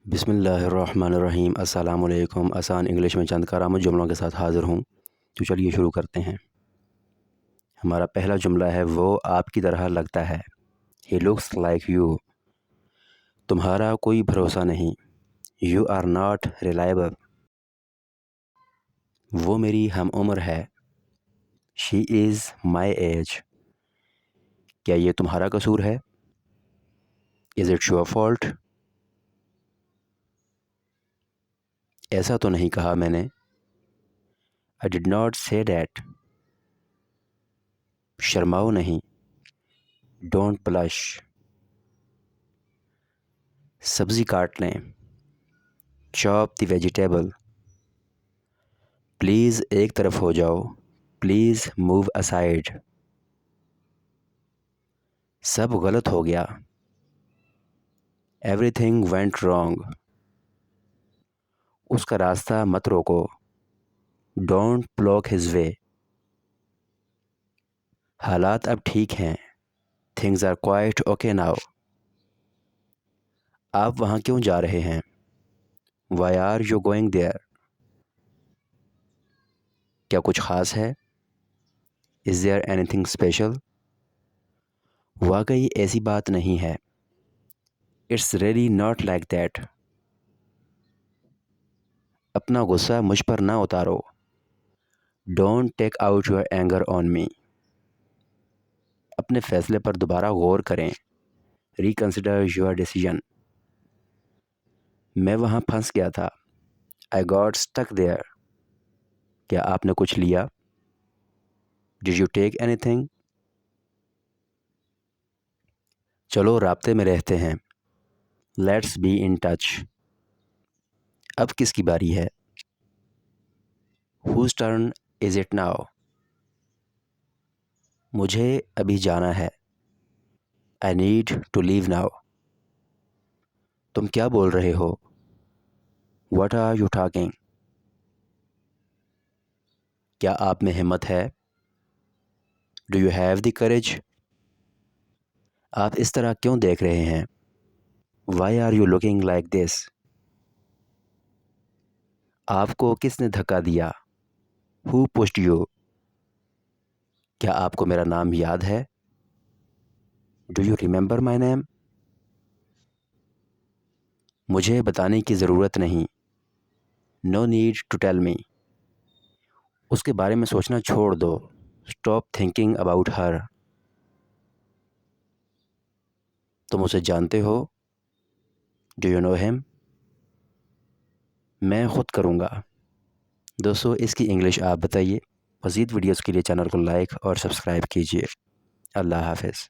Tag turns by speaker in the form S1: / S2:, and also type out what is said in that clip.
S1: बिस्मिल्लाहिर्रहमानिर्रहीम। अस्सलामुअलैकुम। आसान इंग्लिश में चंद करामत जुमलों के साथ हाज़िर हूँ। तो चलिए शुरू करते हैं। हमारा पहला जुमला है, वो आपकी तरह लगता है। He looks like you. तुम्हारा कोई भरोसा नहीं। You are not reliable. वो मेरी हम उम्र है। She is my age. क्या ये तुम्हारा कसूर है? Is it your fault? ऐसा तो नहीं कहा मैंने। I did not say that. शर्माओ नहीं। Don't blush. सब्ज़ी काट लें। Chop the vegetable. प्लीज़ एक तरफ हो जाओ। Please move aside. सब गलत हो गया। Everything went wrong. उसका रास्ता मत रोको। Don't block his way. हालात अब ठीक हैं। Things are quite okay now. आप वहाँ क्यों जा रहे हैं? Why are you going there? क्या कुछ ख़ास है? Is there anything special? वाकई ऐसी बात नहीं है। It's really not like that. अपना गुस्सा मुझ पर ना उतारो। Don't take out your anger on me. अपने फ़ैसले पर दोबारा गौर करें। Reconsider your decision. मैं वहाँ फंस गया था। I got stuck there. क्या आपने कुछ लिया? Did you take anything? चलो राब्ते में रहते हैं। Let's be in touch. अब किसकी बारी है? Whose turn is it now? मुझे अभी जाना है। I need to leave now. तुम क्या बोल रहे हो? What are you talking? क्या आप में हिम्मत है? Do you have the courage? आप इस तरह क्यों देख रहे हैं? Why are you looking like this? आपको किसने धक्का दिया? Who pushed you? क्या आपको मेरा नाम याद है? Do you remember my name? मुझे बताने की ज़रूरत नहीं। No need to tell me. उसके बारे में सोचना छोड़ दो। Stop thinking about her. तुम उसे जानते हो? Do you know him? मैं ख़ुद करूँगा। दोस्तों, इसकी इंग्लिश आप बताइए। मज़ीद वीडियोज़ के लिए चैनल को लाइक और सब्सक्राइब कीजिए। अल्लाह हाफ़िज़।